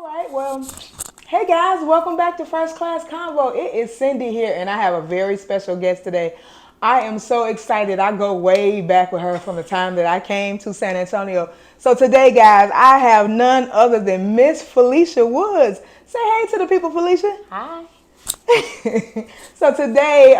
All right, well, hey guys, welcome back to First Class Convo. It is Cindy here, and I have a very special guest today. I am so excited. I go way back with her from the time that I came to San Antonio. So today, guys, I have none other than Miss Felecia Woods. Say hey to the people, Felecia. Hi. So today,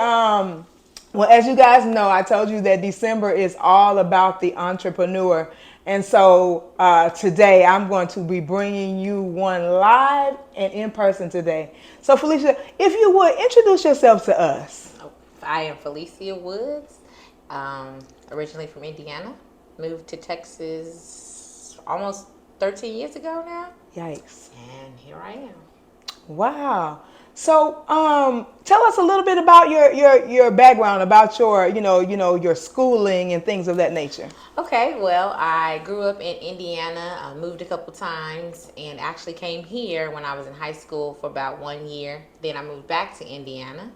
well, as you guys know, I told you that December is all about the entrepreneur. And so today I'm going to be bringing you one live and in person today. So Felecia, if you would introduce yourself to us. Oh, I am Felecia Woods, originally from Indiana. Moved to Texas almost 13 years ago now, Yikes. and here I am. Wow. So, tell us a little bit about your background, about your your schooling and things of that nature. Okay, well, I grew up in Indiana, moved a couple times, and actually came here when I was in high school for about 1 year. Then I moved back to Indiana.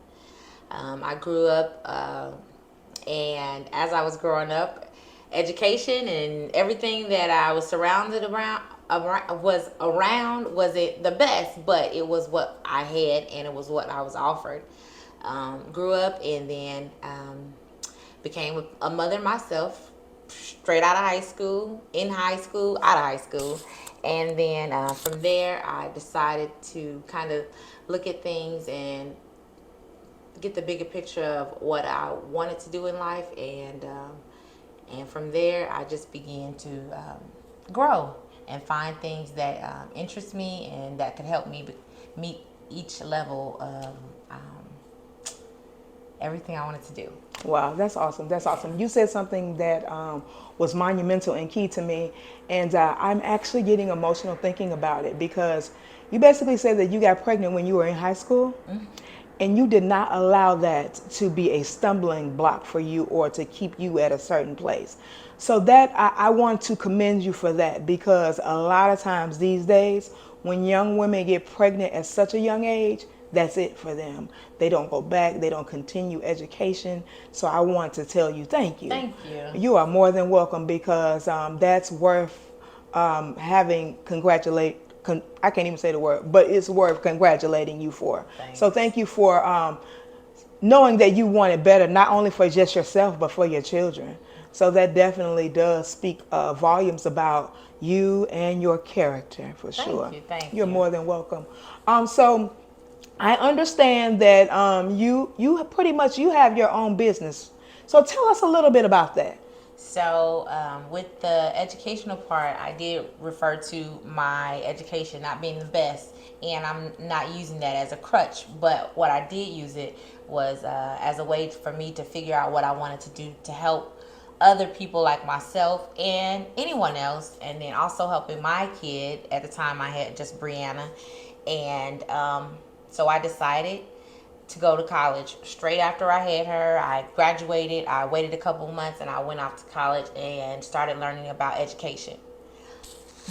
I grew up, and as I was growing up, education and everything that I was surrounded around wasn't the best, but it was what I had and it was what I was offered. Grew up and then became a mother myself, straight out of high school, in high school, out of high school. And then from there, I decided to kind of look at things and get the bigger picture of what I wanted to do in life, and from there I just began to grow and find things that interest me and that could help me meet each level of everything I wanted to do. Wow, that's awesome. That's awesome. You said something that was monumental and key to me, and I'm actually getting emotional thinking about it because you basically said that you got pregnant when you were in high school, and you did not allow that to be a stumbling block for you or to keep you at a certain place. So that I want to commend you for that, because a lot of times these days when young women get pregnant at such a young age, that's it for them. They don't go back, they don't continue education. So I want to tell you thank you. Thank you. You are more than welcome, because that's worth having congratulate. I can't even say the word, but it's worth congratulating you for. Thanks. So thank you for knowing that you want it better, not only for just yourself, but for your children. So that definitely does speak volumes about you and your character, for sure. Thank You're you. more than welcome. So I understand that you pretty much you have your own business. So tell us a little bit about that. So, with the educational part, I did refer to my education not being the best, and I'm not using that as a crutch. But what I did use it was as a way for me to figure out what I wanted to do to help other people like myself and anyone else, and then also helping my kid. At the time, I had just Brianna, and so I decided to go to college straight after I had her. I graduated. I waited a couple months and I went off to college and started learning about education.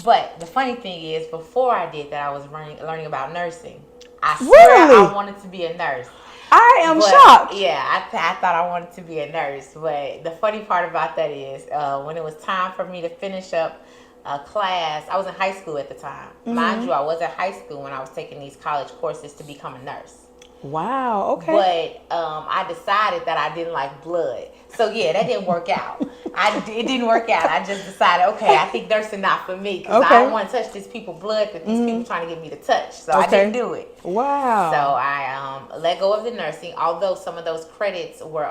But the funny thing is, before I did that, I was learning about nursing. I swear Really? I wanted to be a nurse. I am But shocked. yeah, I thought I wanted to be a nurse. But the funny part about that is when it was time for me to finish up a class, I was in high school at the time. Mind you, I was at high school when I was taking these college courses to become a nurse. Wow. Okay. But I decided that I didn't like blood. So yeah, that didn't work out. It didn't work out. I just decided, okay, I think nursing not for me, because I Okay. don't want to touch these people blood that these people trying to get me to touch. So I didn't do it. Wow. So I let go of the nursing, although some of those credits were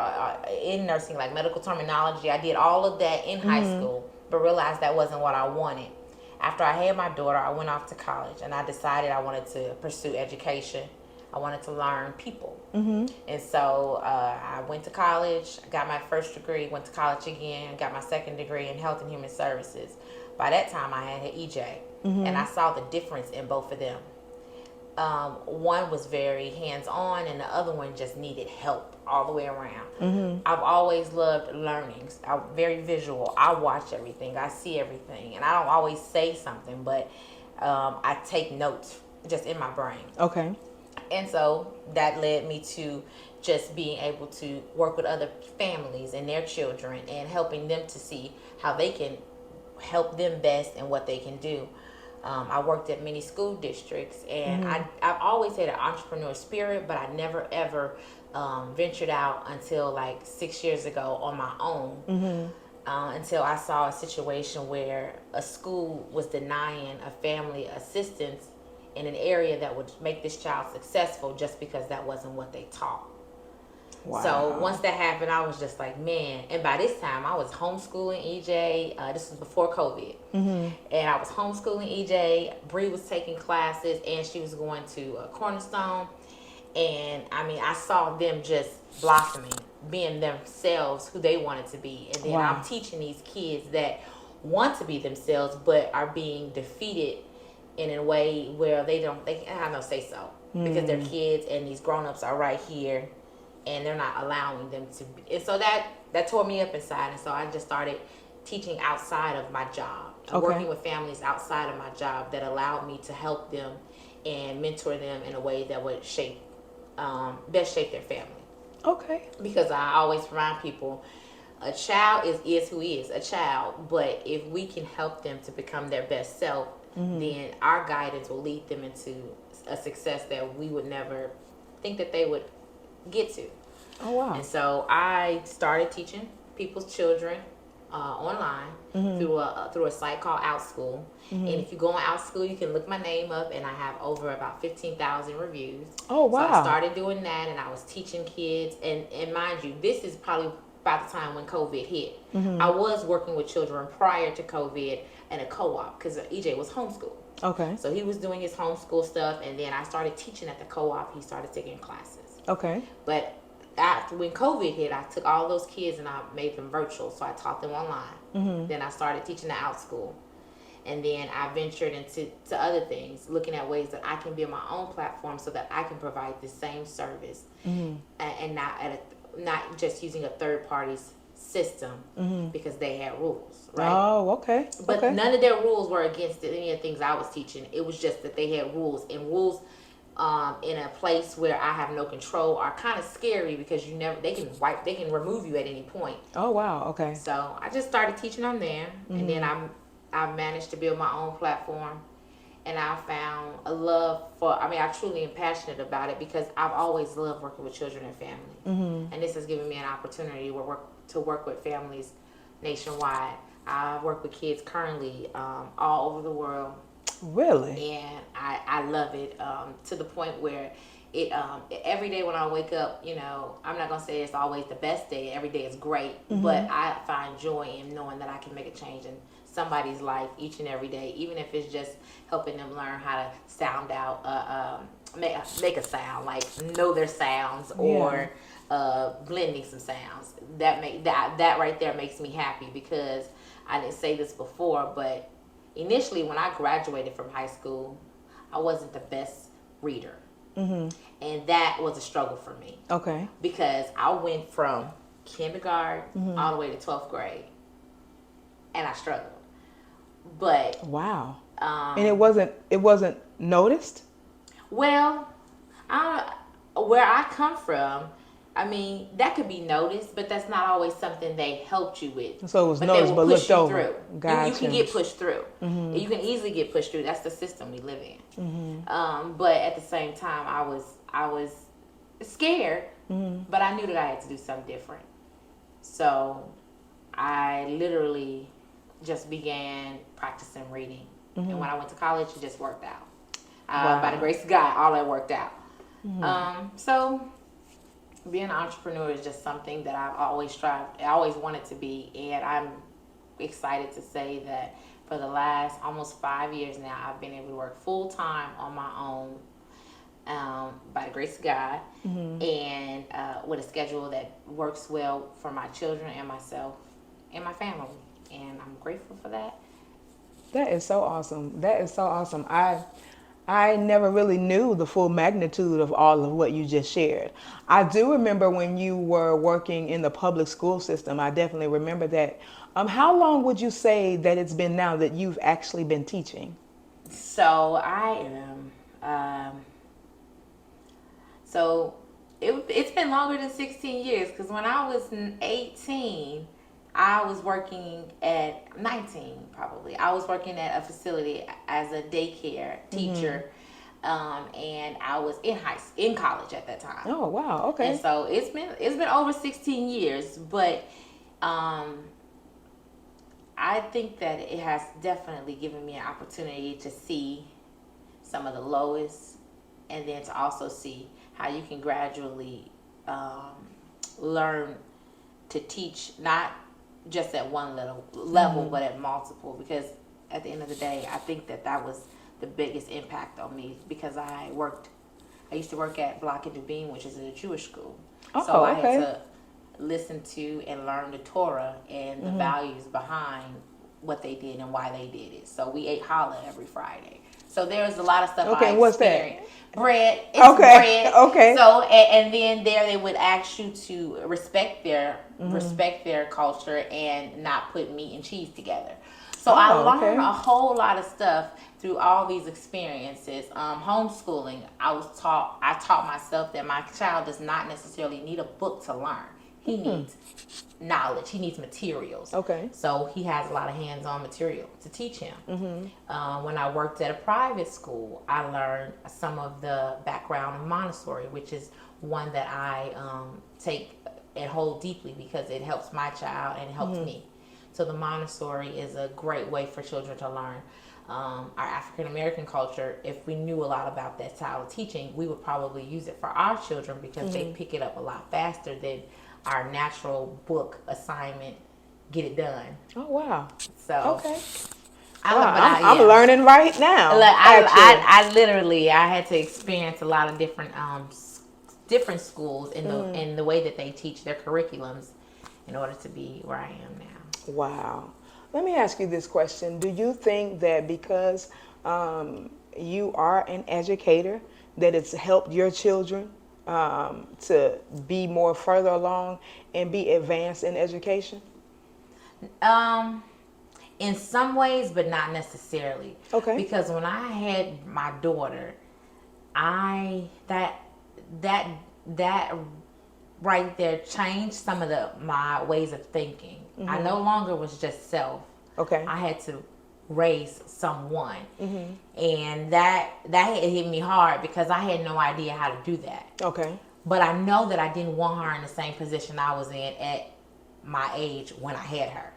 in nursing, like medical terminology. I did all of that in high school, but realized that wasn't what I wanted. After I had my daughter, I went off to college, and I decided I wanted to pursue education. I wanted to learn people. And so I went to college, got my first degree, went to college again, got my second degree in health and human services. By that time, I had an EJ, and I saw the difference in both of them. One was very hands-on, and the other one just needed help all the way around. I've always loved learning. I'm very visual. I watch everything. I see everything. And I don't always say something, but I take notes just in my brain. Okay. And so that led me to just being able to work with other families and their children and helping them to see how they can help them best and what they can do. I worked at many school districts, and I've always had an entrepreneur spirit, but I never ever ventured out until like 6 years ago on my own. Until I saw a situation where a school was denying a family assistance in an area that would make this child successful just because that wasn't what they taught. Wow. So once that happened, I was just like, man. And by this time, I was homeschooling EJ. This was before COVID, and I was homeschooling EJ. Bree was taking classes, and she was going to Cornerstone. And I mean, I saw them just blossoming, being themselves, who they wanted to be. And then Wow. I'm teaching these kids that want to be themselves, but are being defeated in a way where they can't have no say so, because they're kids and these grown ups are right here, and they're not allowing them to be. And so that tore me up inside. And so I just started teaching outside of my job, working with families outside of my job that allowed me to help them and mentor them in a way that would best shape their family. Okay. Because I always remind people, a child is who is a child, but if we can help them to become their best self, then our guidance will lead them into a success that we would never think that they would get to. Oh, wow. And so I started teaching people's children online through a site called OutSchool. And if you go on OutSchool, you can look my name up, and I have over about 15,000 reviews. Oh, wow. So I started doing that, and I was teaching kids. And mind you, this is probably about the time when COVID hit. I was working with children prior to COVID in a co-op, because EJ was homeschooled. Okay. So he was doing his homeschool stuff, and then I started teaching at the co-op. He started taking classes. Okay. But after, when COVID hit, I took all those kids and I made them virtual, so I taught them online. Then I started teaching the OutSchool, and then I ventured into other things, looking at ways that I can build my own platform so that I can provide the same service, and not just using a third party's system, because they had rules, right? Oh, okay. But none of their rules were against any of the things I was teaching. It was just that they had rules, and rules in a place where I have no control are kind of scary, because they can remove you at any point. Oh, wow. Okay. So I just started teaching them there, and then I managed to build my own platform, and I found a love for. I mean, I truly am passionate about it, because I've always loved working with children and family, and this has given me an opportunity to work with families nationwide. I work with kids currently all over the world. Really? And I love it, to the point where every day when I wake up, I'm not gonna say it's always the best day. Every day is great, but I find joy in knowing that I can make a change in somebody's life each and every day, even if it's just helping them learn how to sound out, make a sound, like know their sounds, or blending some sounds. That right there makes me happy, because I didn't say this before, but initially, when I graduated from high school, I wasn't the best reader. And that was a struggle for me. Okay. Because I went from kindergarten all the way to 12th grade, and I struggled. But wow. And it wasn't noticed? Well, where I come from, I mean, that could be noticed, but that's not always something they helped you with. So it was but noticed, they will but push looked you over. through. Gotcha. You can get pushed through. You can easily get pushed through. That's the system we live in. But at the same time, I was scared, but I knew that I had to do something different. So I literally just began practicing reading. And when I went to college, it just worked out. By the grace of God, all that worked out. So being an entrepreneur is just something that I've always strived, I always wanted to be, and I'm excited to say that for the last almost 5 years now, I've been able to work full time on my own, by the grace of God, and with a schedule that works well for my children and myself and my family, and I'm grateful for that. That is so awesome. That is so awesome. I never really knew the full magnitude of all of what you just shared. I do remember when you were working in the public school system. I definitely remember that. How long would you say that it's been now that you've actually been teaching? So I am. So it's been longer than 16 years, because when I was 18, I was working at 19, probably. I was working at a facility as a daycare teacher, and I was in college at that time. Oh wow. And Okay. so it's been over 16 years, but um, I think that it has definitely given me an opportunity to see some of the lowest, and then to also see how you can gradually learn to teach not just at one level but at multiple, because at the end of the day I think that that was the biggest impact on me, because I used to work at Block and Dubin, which is a Jewish school. So Oh, I had okay. to listen to and learn the Torah and the values behind what they did and why they did it. So we ate challah every Friday. So there was a lot of stuff Okay, I and what's that? experienced. Bread, it's Okay. bread. Okay. So and then there they would ask you to respect their culture and not put meat and cheese together. So I Oh, learned okay. a whole lot of stuff through all these experiences. Homeschooling, I taught myself that my child does not necessarily need a book to learn. He needs knowledge. He needs materials. Okay. So he has a lot of hands-on material to teach him. When I worked at a private school, I learned some of the background of Montessori, which is one that I take and hold deeply because it helps my child and it helps me. So the Montessori is a great way for children to learn. Our African American culture, if we knew a lot about that style of teaching, we would probably use it for our children because they pick it up a lot faster than our natural book assignment, get it done. Oh wow. So Okay. I, Wow. but I, I'm yeah. learning right now. Like Actually. I literally I had to experience a lot of different schools in the way that they teach their curriculums in order to be where I am now. Wow. Let me ask you this question. Do you think that because you are an educator, that it's helped your children to be more further along and be advanced in education? Um, in some ways, but not necessarily. Okay. Because when I had my daughter, I that that right there changed some of my ways of thinking. I no longer was just self. Okay. I had to raise someone, and that had hit me hard because I had no idea how to do that. Okay. But I know that I didn't want her in the same position I was in at my age when I had her.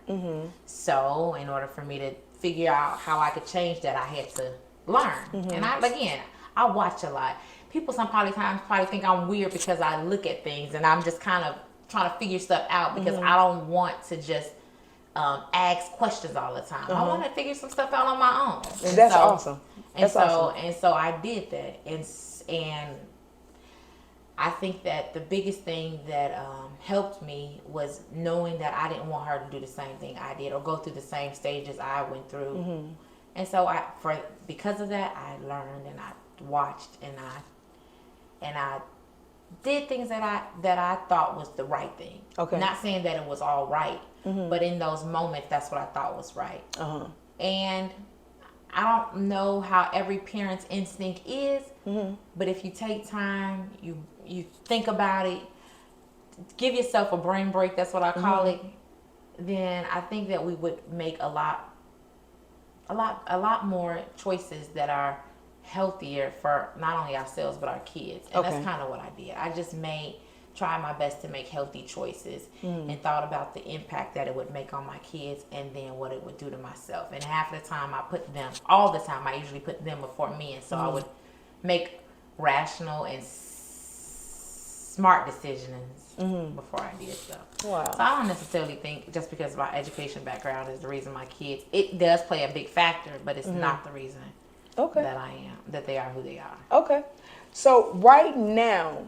So in order for me to figure out how I could change that, I had to learn. And I watch a lot. People times probably think I'm weird because I look at things and I'm just kind of trying to figure stuff out because I don't want to just ask questions all the time. I want to figure some stuff out on my own. And that's awesome. That's awesome. And so I did that, and I think that the biggest thing that helped me was knowing that I didn't want her to do the same thing I did or go through the same stages I went through. And so because of that, I learned and I watched and I did things that I thought was the right thing. Okay. Not saying that it was all right, but in those moments, that's what I thought was right. And I don't know how every parent's instinct is, but if you take time, you think about it, give yourself a brain break. That's what I call it. Then I think that we would make a lot more choices that are healthier for not only ourselves but our kids. And that's kind of what I did. I just try my best to make healthy choices and thought about the impact that it would make on my kids and then what it would do to myself. And half the time all the time I usually put them before me, and so I would make rational and smart decisions before I did stuff. Wow. So I don't necessarily think just because my education background is the reason my kids, it does play a big factor, but it's not the reason that they are who they are. Okay. So right now,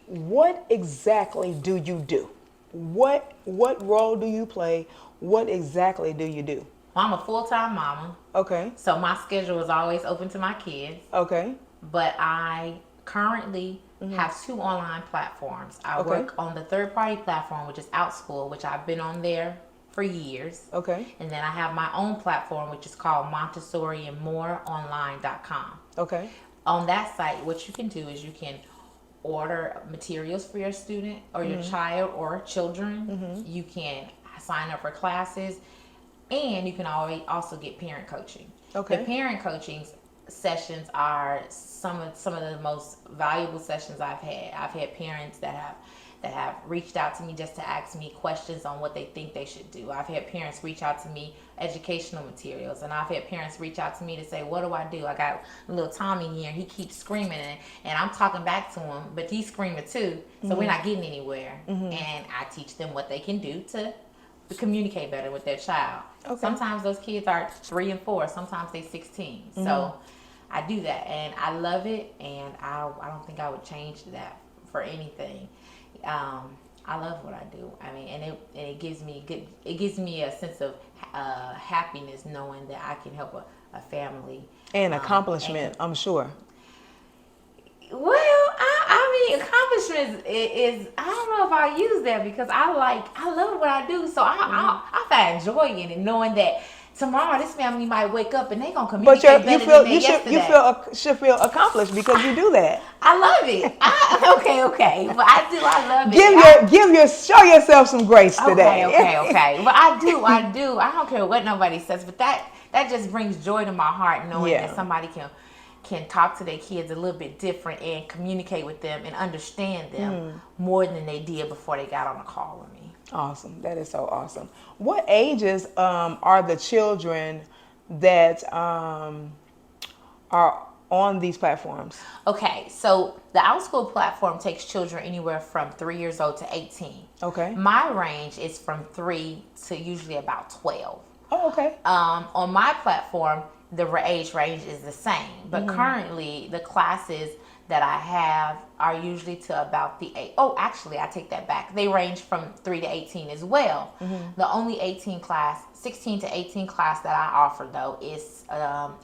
what exactly do you do? What role do you play? What exactly do you do? Well, I'm a full-time mama. Okay. So my schedule is always open to my kids. Okay. But I currently have 2 online platforms. I work on the third-party platform, which is OutSchool, which I've been on there for years. Okay. And then I have my own platform, which is called MontessoriandMoreOnline.com. Okay. On that site, what you can do is you can order materials for your student or your child or children. You can sign up for classes, and you can always also get parent coaching. Okay. The parent coaching sessions are some of the most valuable sessions I've had. I've had parents that have reached out to me just to ask me questions on what they think they should do. I've had parents reach out to me educational materials, and I've had parents reach out to me to say, what do I do? I got little Tommy here, and he keeps screaming, and I'm talking back to him, but he's screaming too, so we're not getting anywhere. And I teach them what they can do to communicate better with their child. Okay. Sometimes those kids are 3 and 4, sometimes they 16. So I do that, and I love it, and I don't think I would change that for anything. I love what I do. I mean, and it gives me a sense of happiness knowing that I can help a family. And accomplishment, I'm sure. Well, I mean, accomplishments is I don't know if I use that, because I love what I do, so I find joy in it, knowing that tomorrow this family might wake up and they gonna communicate better than they yesterday. You should feel accomplished because you do that. I love it. Okay, but I love it. Show yourself some grace today. Okay. But I do. I don't care what nobody says, but that just brings joy to my heart, knowing that somebody can talk to their kids a little bit different and communicate with them and understand them more than they did before they got on a call with me. Awesome. That is so awesome. What ages are the children that are on these platforms? Okay, so the OutSchool platform takes children anywhere from 3 years old to 18. Okay. My range is from 3 to usually about 12. Oh, okay. On my platform, the age range is the same, but currently the classes that I have are usually to about the 8. Oh, actually, I take that back. They range from 3 to 18 as well. The only 16 to 18 class that I offer though is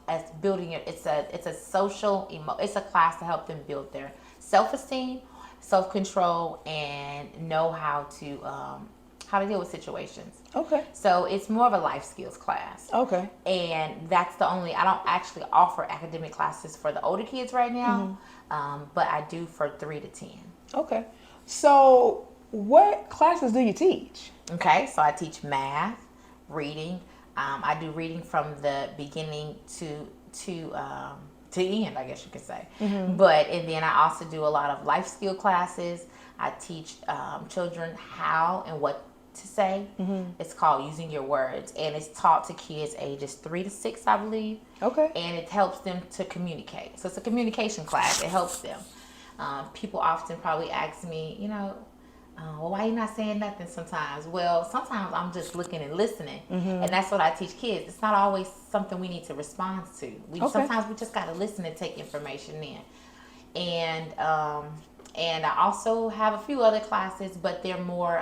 as building it. It's a class to help them build their self-esteem, self-control, and know how to deal with situations. Okay. So it's more of a life skills class. Okay. And that's the only, I don't actually offer academic classes for the older kids right now, but I do for 3 to 10. Okay. So what classes do you teach? Okay, so I teach math, reading. I do reading from the beginning to end, I guess you could say. And then I also do a lot of life skill classes. I teach children how and what to say. It's called Using Your Words, and it's taught to kids ages 3 to 6, I believe. Okay. And it helps them to communicate. So it's a communication class. It helps them. People often probably ask me, well, why are you not saying nothing sometimes? Well, sometimes I'm just looking and listening, and that's what I teach kids. It's not always something we need to respond to. Sometimes we just got to listen and take information in. And I also have a few other classes, but they're more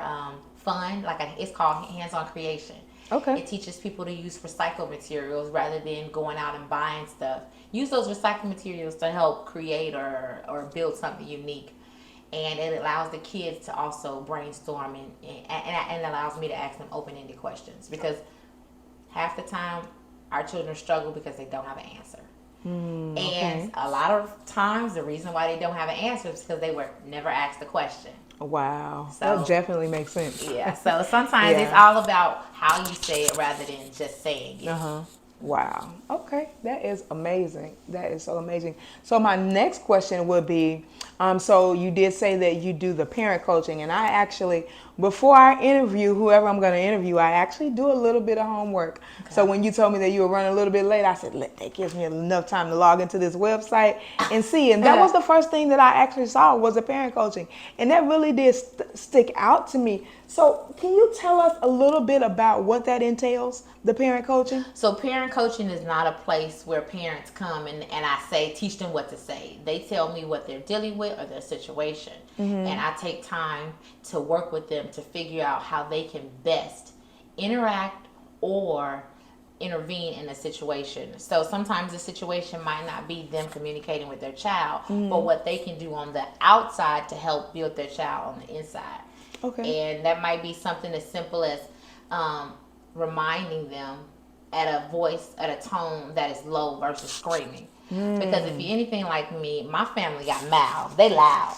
fun. It's called Hands-On Creation. Okay. It teaches people to use recycled materials rather than going out and buying stuff. Use those recycled materials to help create or build something unique. And it allows the kids to also brainstorm and allows me to ask them open-ended questions, because half the time our children struggle because they don't have an answer. And a lot of times the reason why they don't have an answer is because they were never asked the question. Wow. So, that definitely makes sense. Yeah. So sometimes it's all about how you say it rather than just saying it. Wow. Okay. That is amazing. That is so amazing. So my next question would be, so you did say that you do the parent coaching, and I actually, before I interview whoever I'm going to interview, I actually do a little bit of homework. Okay. So when you told me that you were running a little bit late, I said, that gives me enough time to log into this website and see. And that was the first thing that I actually saw was the parent coaching. And that really did stick out to me. So can you tell us a little bit about what that entails, the parent coaching? So parent coaching is not a place where parents come and I teach them what to say. They tell me what they're dealing with or their situation. And I take time to work with them to figure out how they can best interact or intervene in a situation. So sometimes the situation might not be them communicating with their child, but what they can do on the outside to help build their child on the inside. Okay. And that might be something as simple as reminding them at a tone that is low versus screaming. Because if you're anything like me, my family got mouths. They loud.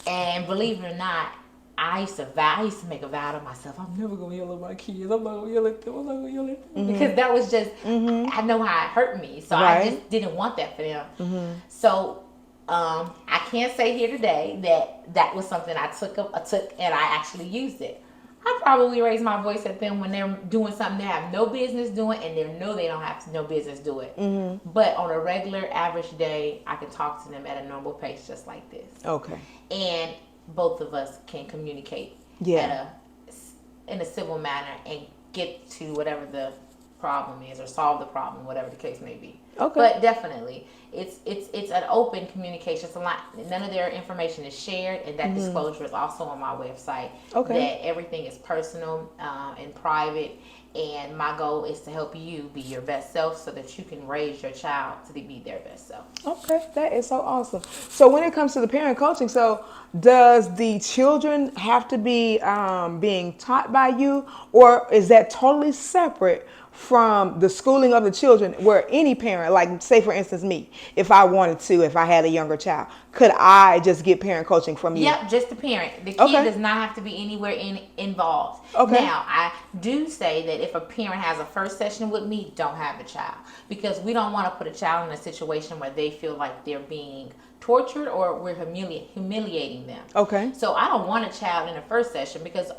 And believe it or not, I used to make a vow to myself. I'm never gonna yell at my kids. I'm not gonna yell at them. I'm not gonna yell at them because that was just I know how it hurt me. So I Right. just didn't want that for them. So I can't say here today that that was something I took and I actually used it. I probably raise my voice at them when they're doing something they have no business doing and they know they don't have no business do it. But on a regular average day, I can talk to them at a normal pace just like this. Okay. And both of us can communicate Yeah. in a civil manner and get to whatever the problem is or solve the problem, whatever the case may be. Okay. But definitely, it's an open communication. It's a lot. None of their information is shared, and that disclosure is also on my website. Okay. That everything is personal and private. And my goal is to help you be your best self so that you can raise your child to be their best self. Okay, that is so awesome. So when it comes to the parent coaching, so does the children have to be being taught by you, or is that totally separate from the schooling of the children, where any parent, like say for instance me, if I wanted to, if I had a younger child, could I just get parent coaching from you? Yep, just the parent. The kid Okay. does not have to be anywhere involved. Okay. Now, I do say that if a parent has a first session with me, don't have a child, because we don't want to put a child in a situation where they feel like they're being tortured or we're humiliating them. Okay. So I don't want a child in the first session because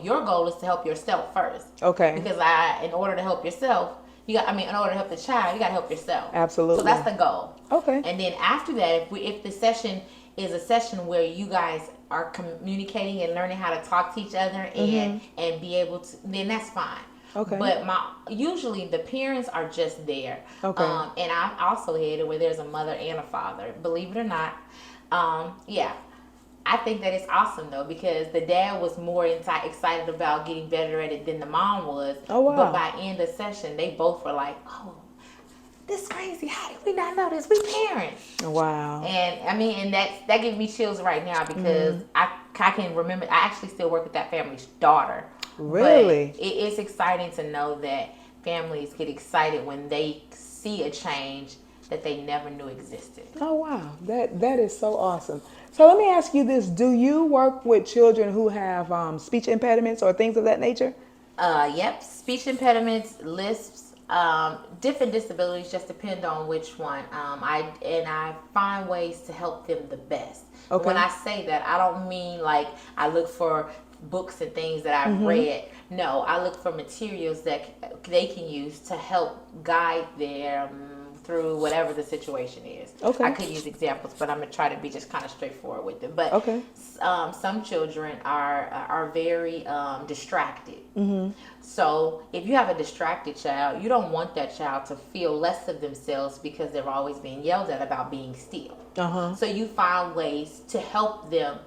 your goal is to help yourself first. Okay. Because in order to help yourself, in order to help the child, you got to help yourself. Absolutely. So that's the goal. Okay. And then after that, if the session is a session where you guys are communicating and learning how to talk to each other and be able to, then that's fine. Okay. But usually the parents are just there. Okay. And I'm also headed where there's a mother and a father. Believe it or not. Yeah. I think that it's awesome though, because the dad was more excited about getting better at it than the mom was. Oh, wow. But by end of session, they both were like, "Oh, this is crazy. How did we not know this? We parents." Wow. And I mean, and that gives me chills right now because I can remember. I actually still work with that family's daughter. Really? But it's exciting to know that families get excited when they see a change that they never knew existed. Oh wow, that is so awesome. So let me ask you this: do you work with children who have speech impediments or things of that nature? Yep, speech impediments, lisps, different disabilities, just depend on which one. I find ways to help them the best. Okay. When I say that, I don't mean like I look for books and things that I've read. No, I look for materials that they can use to help guide them through whatever the situation is. Okay. I could use examples, but I'm gonna try to be just kind of straightforward with them. But Okay. some children are very distracted. So if you have a distracted child, you don't want that child to feel less of themselves because they're always being yelled at about being still. So you find ways to help them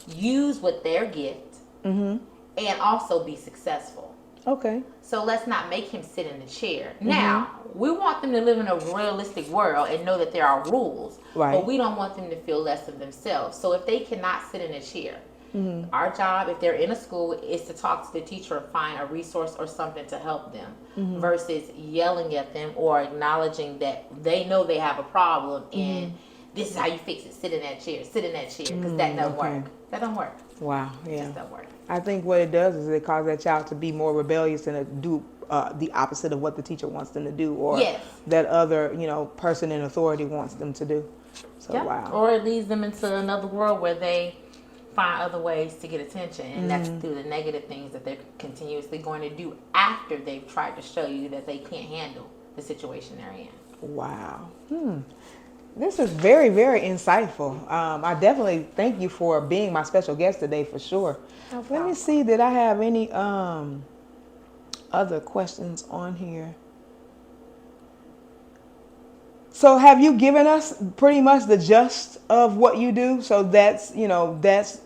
use what their gift and also be successful. Okay. So let's not make him sit in the chair. Now, we want them to live in a realistic world and know that there are rules. Right. But we don't want them to feel less of themselves. So if they cannot sit in a chair, our job, if they're in a school, is to talk to the teacher and find a resource or something to help them versus yelling at them or acknowledging that they know they have a problem and this is how you fix it. Sit in that chair. Sit in that chair. Because that doesn't work. That don't work. Wow. It Yeah. just don't work. I think what it does is it causes that child to be more rebellious and to do the opposite of what the teacher wants them to do, or Yes. that other person in authority wants them to do. So Yeah. wow. Or it leads them into another world where they find other ways to get attention, and that's through the negative things that they're continuously going to do after they've tried to show you that they can't handle the situation they're in. Wow. This is very, very insightful. I definitely thank you for being my special guest today for sure. No Let problem. me see, did I have any other questions on here? So have you given us pretty much the gist of what you do? So that's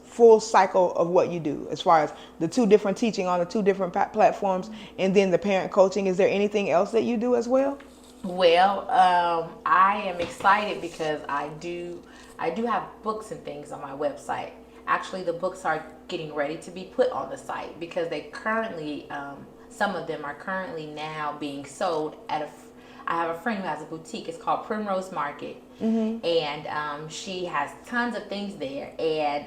full cycle of what you do as far as the two different teaching on the two different platforms and then the parent coaching. Is there anything else that you do as well? Well, I am excited because I do have books and things on my website. Actually, the books are getting ready to be put on the site because they currently, some of them are currently now being sold at I have a friend who has a boutique. It's called Primrose Market, and she has tons of things there. And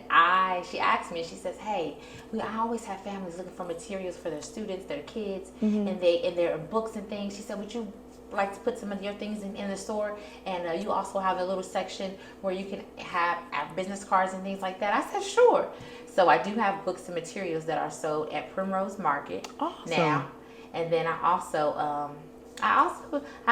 she asked me, and she says, "Hey, I always have families looking for materials for their students, their kids, and their books and things." She said, "Would you like to put some of your things in the store? And you also have a little section where you can have business cards and things like that." I said, "Sure." So I do have books and materials that are sold at Primrose Market now, and then I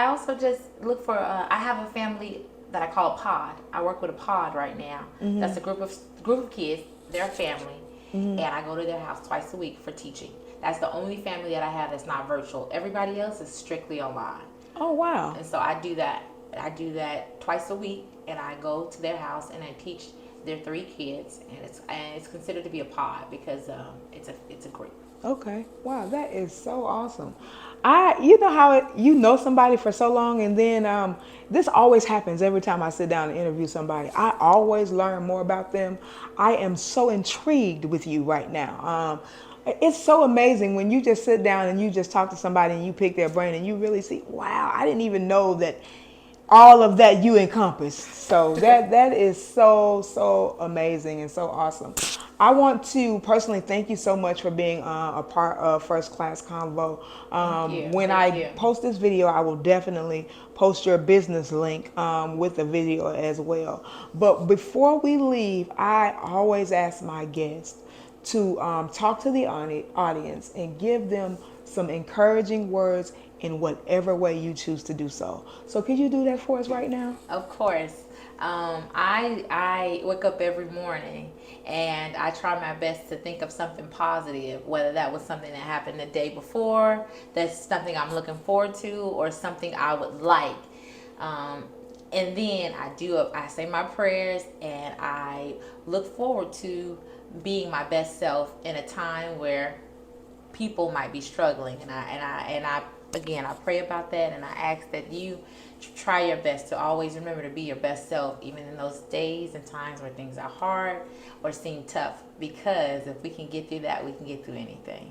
also just look for. I have a family that I call a pod. I work with a pod right now. That's a group of kids. They're a family, and I go to their house twice a week for teaching. That's the only family that I have that's not virtual. Everybody else is strictly online. Oh, wow. And so I do that. I do that twice a week, and I go to their house and I teach their 3 kids, and it's considered to be a pod because it's a group. Okay. Wow, that is so awesome. You know how you know somebody for so long, and then this always happens every time I sit down and interview somebody. I always learn more about them. I am so intrigued with you right now. It's so amazing when you just sit down and you just talk to somebody and you pick their brain and you really see, wow, I didn't even know that all of that you encompass. So that is so amazing and so awesome. I want to personally thank you so much for being a part of First Class Convo. When I post this video, I will definitely post your business link with the video as well. But before we leave, I always ask my guests to talk to the audience and give them some encouraging words in whatever way you choose to do so. So could you do that for us right now? Of course. I wake up every morning and I try my best to think of something positive, whether that was something that happened the day before, that's something I'm looking forward to, or something I would like. And then I say my prayers, and I look forward to being my best self in a time where people might be struggling. And I again, I pray about that, and I ask that you try your best to always remember to be your best self, even in those days and times where things are hard or seem tough, because if we can get through that, we can get through anything.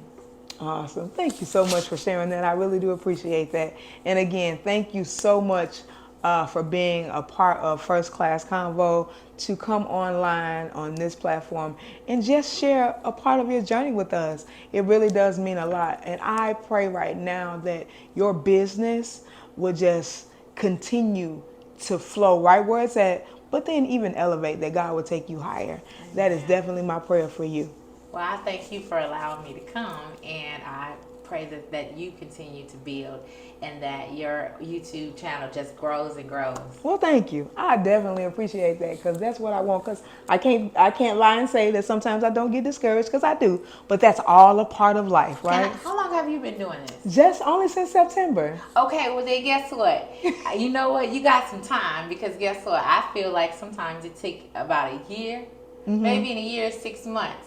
Awesome. Thank you so much for sharing that. I really do appreciate that. And again, thank you so much for being a part of First Class Convo, to come online on this platform and just share a part of your journey with us. It really does mean a lot. And I pray right now that your business will just continue to flow right where it's at, but then even elevate, that God will take you higher. That is definitely my prayer for you. Well, I thank you for allowing me to come, and I pray that you continue to build and that your YouTube channel just grows and grows. Well, thank you. I definitely appreciate that, because that's what I want. Because I can't lie and say that sometimes I don't get discouraged, because I do. But that's all a part of life, right? How long have you been doing this? Just only since September. Okay, well then guess what? You know what? You got some time, because guess what? I feel like sometimes it takes about a year, maybe in a year, 6 months,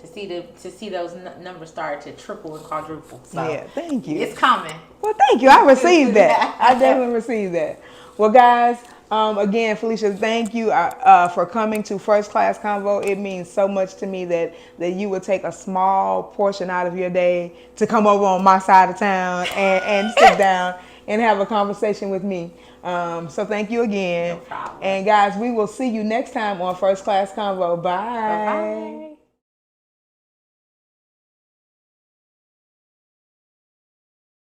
to see those numbers start to triple and quadruple. So yeah, thank you. It's coming. Well, thank you. I received that. I definitely received that. Well, guys, again, Felecia, thank you for coming to First Class Convo. It means so much to me that you would take a small portion out of your day to come over on my side of town and sit down and have a conversation with me. So thank you again. No problem. And guys, we will see you next time on First Class Convo. Bye. Bye-bye.